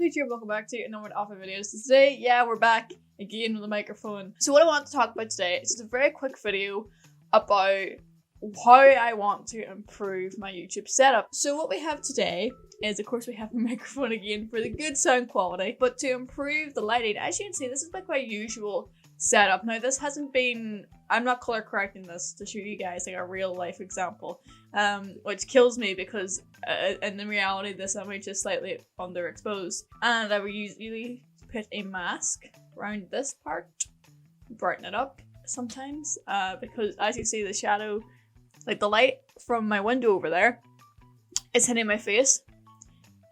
YouTube, welcome back to another Alpha videos. Today, yeah, we're back again with a microphone. So what I want to talk about today is just a very quick video about how I want to improve my YouTube setup. So what we have today is, of course, we have a microphone again for the good sound quality, but to improve the lighting, as you can see, this is like my usual setup. Now this hasn't been, I'm not color correcting this to show you guys like a real life example, which kills me because in reality this I'm just slightly underexposed, and I would usually put a mask around this part, brighten it up sometimes, because as you see the shadow, like the light from my window over there is hitting my face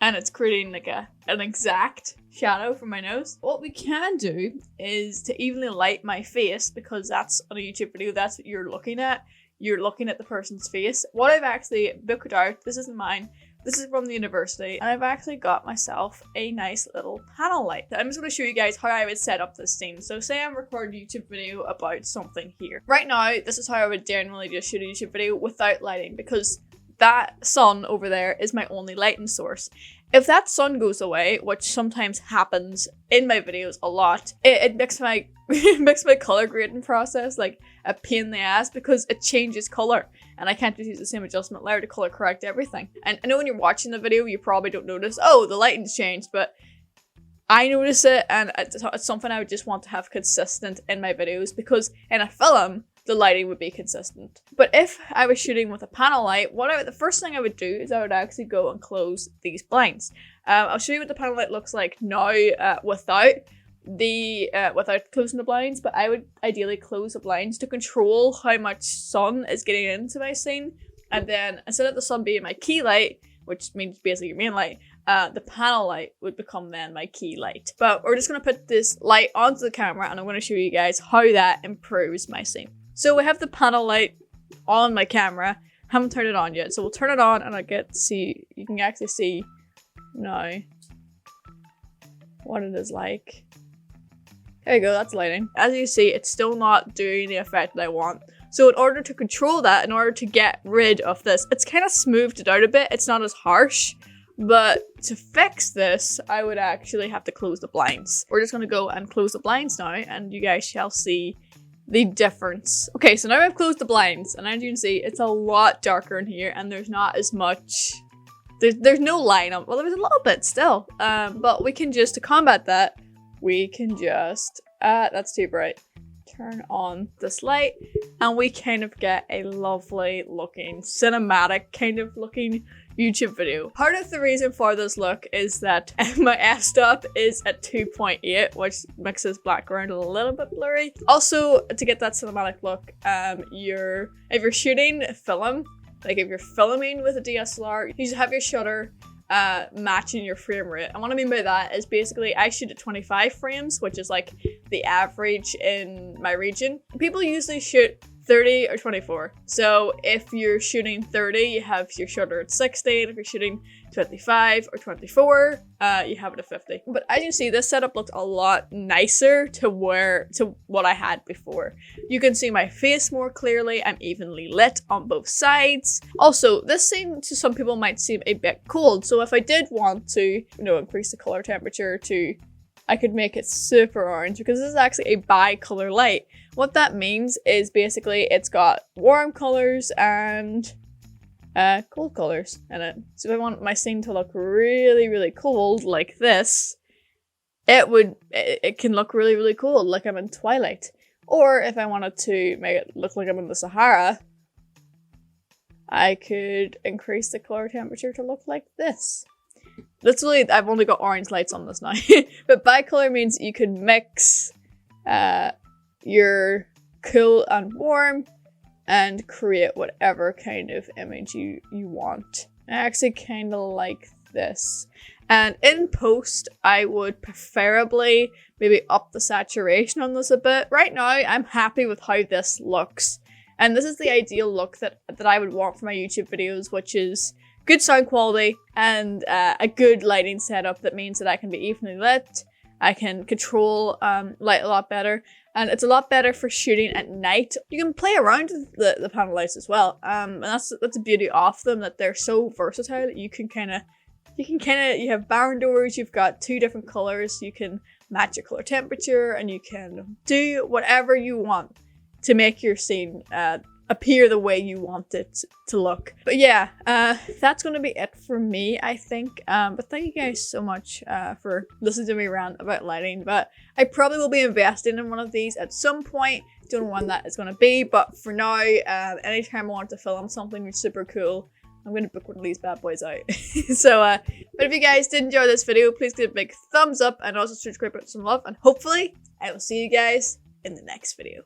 and it's creating like an exact shadow from my nose. What we can do is to evenly light my face, because that's on a YouTube video, that's what you're looking at. You're looking at the person's face. What I've actually booked out, this isn't mine, this is from the university, and I've actually got myself a nice little panel light. I'm just going to show you guys how I would set up this scene. So say I'm recording a YouTube video about something here. Right now, this is how I would generally just shoot a YouTube video without lighting, because that sun over there is my only lighting source. If that sun goes away, which sometimes happens in my videos a lot, it makes my makes my color grading process like a pain in the ass, because it changes color and I can't just use the same adjustment layer to color correct everything. And I know when you're watching the video, you probably don't notice, oh, the lighting's changed, but I notice it, and it's something I would just want to have consistent in my videos, because in a film, the lighting would be consistent. But if I was shooting with a panel light, the first thing I would do is I would actually go and close these blinds. I'll show you what the panel light looks like now without closing the blinds, but I would ideally close the blinds to control how much sun is getting into my scene. And then instead of the sun being my key light, which means basically your main light, the panel light would become then my key light. But we're just going to put this light onto the camera and I'm going to show you guys how that improves my scene. So we have the panel light on my camera. Haven't turned it on yet, so we'll turn it on and I get to see, you can actually see now what it is like. There you go, that's lighting. As you see, it's still not doing the effect that I want. So in order to control that, in order to get rid of this, it's kind of smoothed it out a bit. It's not as harsh, but to fix this, I would actually have to close the blinds. We're just gonna go and close the blinds now and you guys shall see the difference. Okay, so now I've closed the blinds, and as you can see, it's a lot darker in here, and there's not as much, there's no line up. Well, there's a little bit still, but we can just, to combat that, we can just, that's too bright, turn on this light, and we kind of get a lovely looking, cinematic kind of looking YouTube video. Part of the reason for this look is that my f-stop is at 2.8, which makes this background a little bit blurry. Also, to get that cinematic look, if you're shooting film, like if you're filming with a DSLR, you should have your shutter matching your frame rate. And what I mean by that is basically I shoot at 25 frames, which is like the average in my region. People usually shoot 30 or 24. So if you're shooting 30, you have your shutter at 60, and if you're shooting 25 or 24, you have it at 50. But as you see, this setup looks a lot nicer to what I had before. You can see my face more clearly. I'm evenly lit on both sides. Also, this scene to some people might seem a bit cold. So if I did want to, increase the color temperature to, I could make it super orange, because this is actually a bi-color light. What that means is basically it's got warm colors and cold colors in it. So if I want my scene to look really, really cold like this, it can look really, really cold, like I'm in Twilight. Or if I wanted to make it look like I'm in the Sahara, I could increase the color temperature to look like this. Literally, I've only got orange lights on this now. But bicolor means you can mix your cool and warm and create whatever kind of image you want. I actually kind of like this. And in post, I would preferably maybe up the saturation on this a bit. Right now, I'm happy with how this looks. And this is the ideal look that I would want for my YouTube videos, which is good sound quality and a good lighting setup that means that I can be evenly lit, I can control light a lot better, and it's a lot better for shooting at night. You can play around with the panel lights as well, and that's the beauty of them, that they're so versatile that you can kind of you can kind of, you have barn doors, you've got 2 different colors, you can match your color temperature, and you can do whatever you want to make your scene appear the way you want it to look. But yeah, that's gonna be it for me, I think. But thank you guys so much for listening to me rant about lighting. But I probably will be investing in one of these at some point. Don't know when that is gonna be, but for now, anytime I want to film something super cool, I'm gonna book one of these bad boys out. So, but if you guys did enjoy this video, please give it a big thumbs up and also subscribe with some love. And hopefully, I will see you guys in the next video.